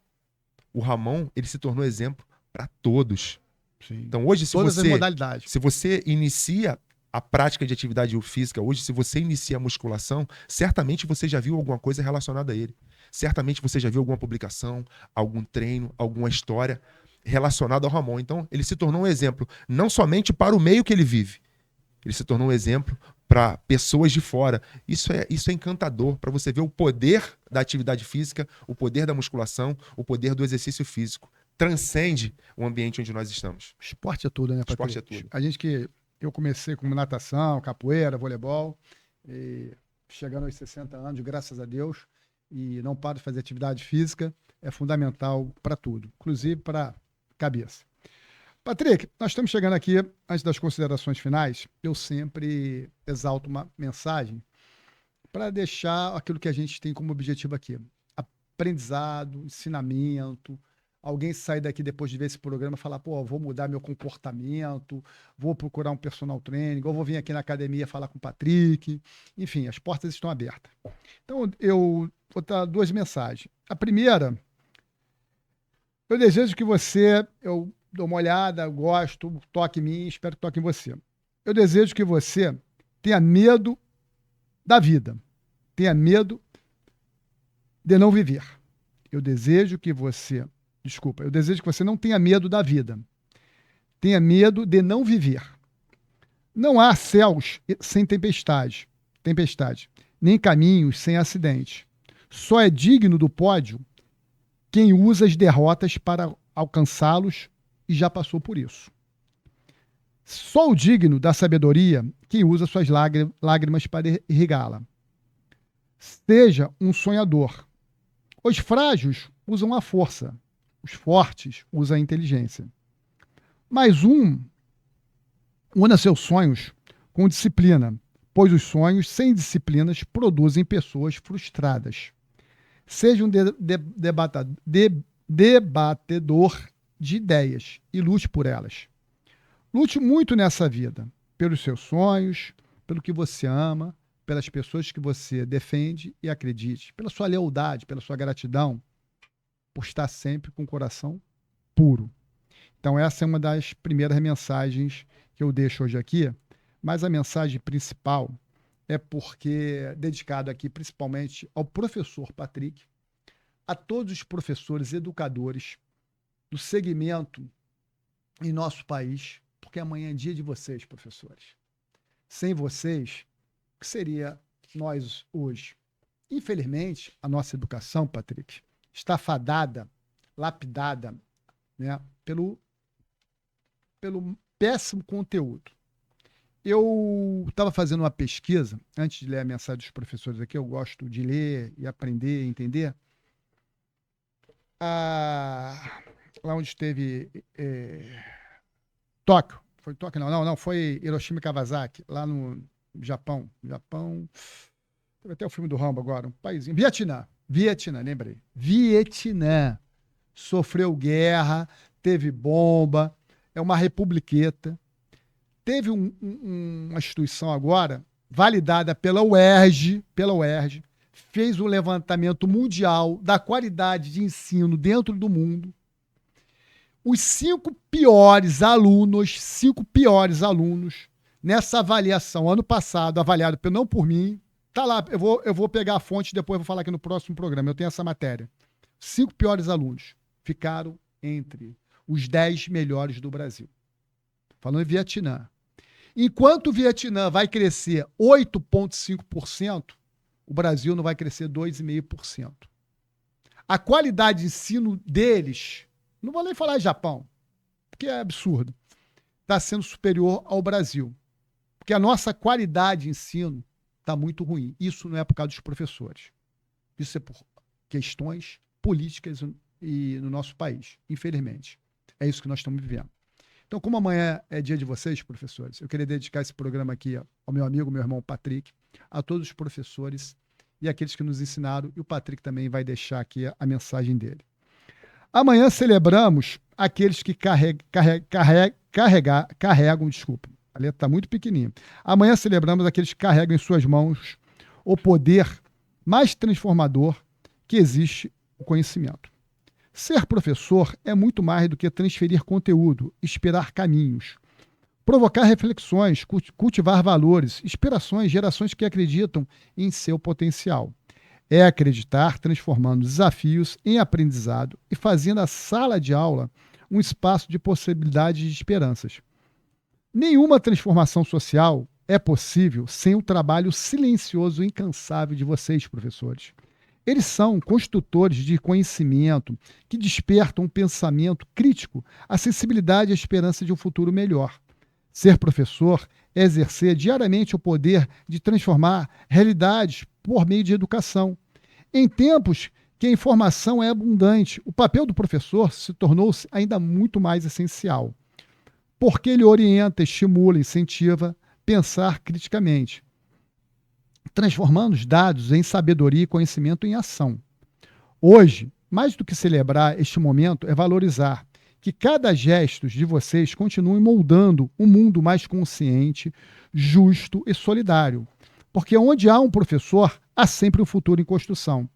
O Ramon, ele se tornou exemplo para todos. Sim. Então hoje, todas as modalidades. Se você inicia a prática de atividade física, hoje, se você inicia a musculação, certamente você já viu alguma coisa relacionada a ele. Certamente você já viu alguma publicação, algum treino, alguma história relacionada ao Ramon. Então, ele se tornou um exemplo, não somente para o meio que ele vive, ele se tornou um exemplo para pessoas de fora. Isso é encantador, para você ver o poder da atividade física, o poder da musculação, o poder do exercício físico. Transcende o ambiente onde nós estamos. Esporte é tudo, né, Patrick? Esporte é tudo. Eu comecei com natação, capoeira, voleibol, e chegando aos 60 anos, graças a Deus, e não paro de fazer atividade física, é fundamental para tudo, inclusive para a cabeça. Patrick, nós estamos chegando aqui, antes das considerações finais, eu sempre exalto uma mensagem para deixar aquilo que a gente tem como objetivo aqui. Aprendizado, ensinamento. Alguém sair daqui depois de ver esse programa e falar, vou mudar meu comportamento, vou procurar um personal training, ou vou vir aqui na academia falar com o Patrick. Enfim, as portas estão abertas. Então, eu vou dar 2 mensagens. A primeira, eu desejo que você, eu dou uma olhada, gosto, toque em mim, espero que toque em você. Eu desejo que você tenha medo da vida, tenha medo de não viver. Eu desejo que você não tenha medo da vida. Tenha medo de não viver. Não há céus sem tempestade. nem caminhos sem acidente. Só é digno do pódio quem usa as derrotas para alcançá-los e já passou por isso. Só o digno da sabedoria quem usa suas lágrimas para irrigá-la. Seja um sonhador. Os frágeis usam a força, os fortes usam a inteligência. Mas una seus sonhos com disciplina, pois os sonhos sem disciplinas produzem pessoas frustradas. Seja um debatedor de ideias e lute por elas. Lute muito nessa vida, pelos seus sonhos, pelo que você ama, pelas pessoas que você defende e acredite, pela sua lealdade, pela sua gratidão, por estar sempre com o coração puro. Então essa é uma das primeiras mensagens que eu deixo hoje aqui, mas a mensagem principal é porque é dedicado aqui principalmente ao professor Patrick, a todos os professores educadores do segmento em nosso país, porque amanhã é dia de vocês, professores. Sem vocês, o que seria nós hoje? Infelizmente, a nossa educação, Patrick, está fadada, lapidada, né, pelo péssimo conteúdo. Eu estava fazendo uma pesquisa, antes de ler a mensagem dos professores aqui, eu gosto de ler e aprender, entender. Lá onde esteve Tóquio, foi Tóquio? Não, foi Hiroshima e Kawasaki, lá no Japão. Teve até o filme do Rambo agora, um paísinho. Vietnã, lembrei. Vietnã sofreu guerra, teve bomba, é uma republiqueta. Teve uma instituição agora, validada pela UERJ, fez um levantamento mundial da qualidade de ensino dentro do mundo. Os 5 piores alunos nessa avaliação, ano passado, avaliado não por mim, tá lá, eu vou pegar a fonte e depois vou falar aqui no próximo programa, eu tenho essa matéria. 5 piores alunos ficaram entre os 10 melhores do Brasil. Falando em Vietnã. Enquanto o Vietnã vai crescer 8,5%, o Brasil não vai crescer 2,5%. A qualidade de ensino deles, não vou nem falar em Japão, porque é absurdo, está sendo superior ao Brasil. Porque a nossa qualidade de ensino está muito ruim. Isso não é por causa dos professores. Isso é por questões políticas e no nosso país, infelizmente. É isso que nós estamos vivendo. Então, como amanhã é dia de vocês, professores, eu queria dedicar esse programa aqui ao meu amigo, meu irmão Patrick, a todos os professores e aqueles que nos ensinaram, e o Patrick também vai deixar aqui a mensagem dele. Amanhã celebramos aqueles que carregam, desculpa, a letra está muito pequenininha. Amanhã celebramos aqueles que carregam em suas mãos o poder mais transformador que existe, o conhecimento. Ser professor é muito mais do que transferir conteúdo, inspirar caminhos, provocar reflexões, cultivar valores, inspirações, gerações que acreditam em seu potencial. É acreditar transformando desafios em aprendizado e fazendo a sala de aula um espaço de possibilidades e de esperanças. Nenhuma transformação social é possível sem o trabalho silencioso e incansável de vocês, professores. Eles são construtores de conhecimento que despertam um pensamento crítico, a sensibilidade e a esperança de um futuro melhor. Ser professor é exercer diariamente o poder de transformar realidades por meio de educação. Em tempos que a informação é abundante, o papel do professor se tornou-se ainda muito mais essencial, porque ele orienta, estimula, incentiva a pensar criticamente, transformando os dados em sabedoria e conhecimento em ação. Hoje, mais do que celebrar este momento, é valorizar que cada gesto de vocês continue moldando um mundo mais consciente, justo e solidário. Porque onde há um professor, há sempre um futuro em construção.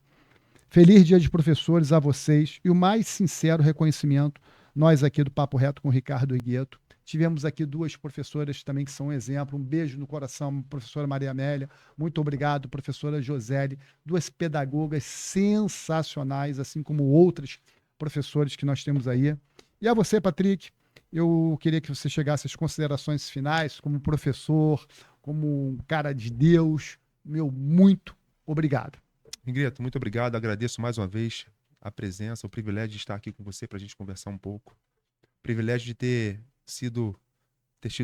Feliz Dia dos Professores a vocês e o mais sincero reconhecimento, nós aqui do Papo Reto com Ricardo Egueto. Tivemos aqui 2 professoras também que são um exemplo. Um beijo no coração, professora Maria Amélia. Muito obrigado, professora Josélie. 2 pedagogas sensacionais, assim como outros professores que nós temos aí. E a você, Patrick, eu queria que você chegasse às considerações finais, como professor, como um cara de Deus. Meu muito Obrigado. Grito, muito obrigado. Agradeço mais uma vez a presença, o privilégio de estar aqui com você para a gente conversar um pouco. O privilégio de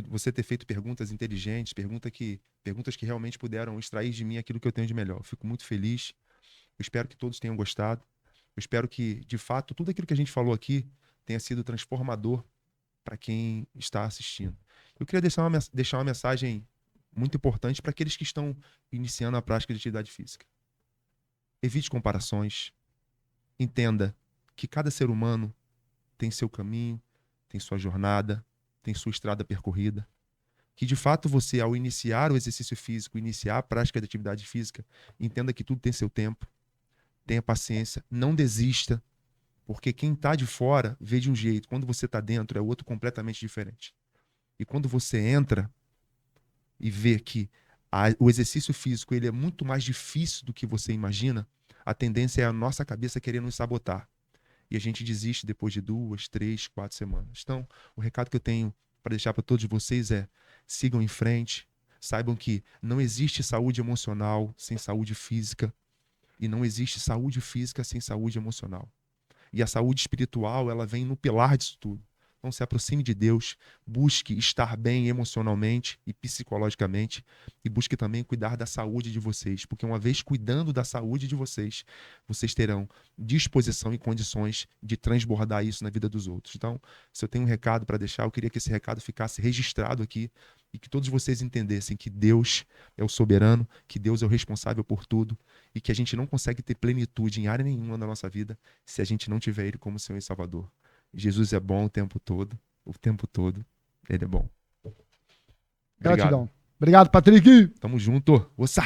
você ter feito perguntas inteligentes, perguntas que realmente puderam extrair de mim aquilo que eu tenho de melhor. Eu fico muito feliz. Eu espero que todos tenham gostado. Eu espero que, de fato, tudo aquilo que a gente falou aqui tenha sido transformador para quem está assistindo. Eu queria deixar uma mensagem muito importante para aqueles que estão iniciando a prática de atividade física. Evite comparações. Entenda que cada ser humano tem seu caminho, tem sua jornada, tem sua estrada percorrida. Que, de fato, você, ao iniciar o exercício físico, iniciar a prática de atividade física, entenda que tudo tem seu tempo. Tenha paciência, não desista, porque quem está de fora vê de um jeito, quando você está dentro é outro completamente diferente. E quando você entra e vê que o exercício físico ele é muito mais difícil do que você imagina, a tendência é a nossa cabeça querer nos sabotar. E a gente desiste depois de 2, 3, 4 semanas. Então, o recado que eu tenho para deixar para todos vocês é: sigam em frente, saibam que não existe saúde emocional sem saúde física. E não existe saúde física sem saúde emocional. E a saúde espiritual, ela vem no pilar disso tudo. Então se aproxime de Deus, busque estar bem emocionalmente e psicologicamente e busque também cuidar da saúde de vocês, porque uma vez cuidando da saúde de vocês, vocês terão disposição e condições de transbordar isso na vida dos outros. Então, se eu tenho um recado para deixar, eu queria que esse recado ficasse registrado aqui e que todos vocês entendessem que Deus é o soberano, que Deus é o responsável por tudo e que a gente não consegue ter plenitude em área nenhuma da nossa vida se a gente não tiver Ele como Senhor e Salvador. Jesus é bom o tempo todo Ele é bom. Obrigado. Gratidão. Obrigado, Patrick. Tamo junto. Ossa!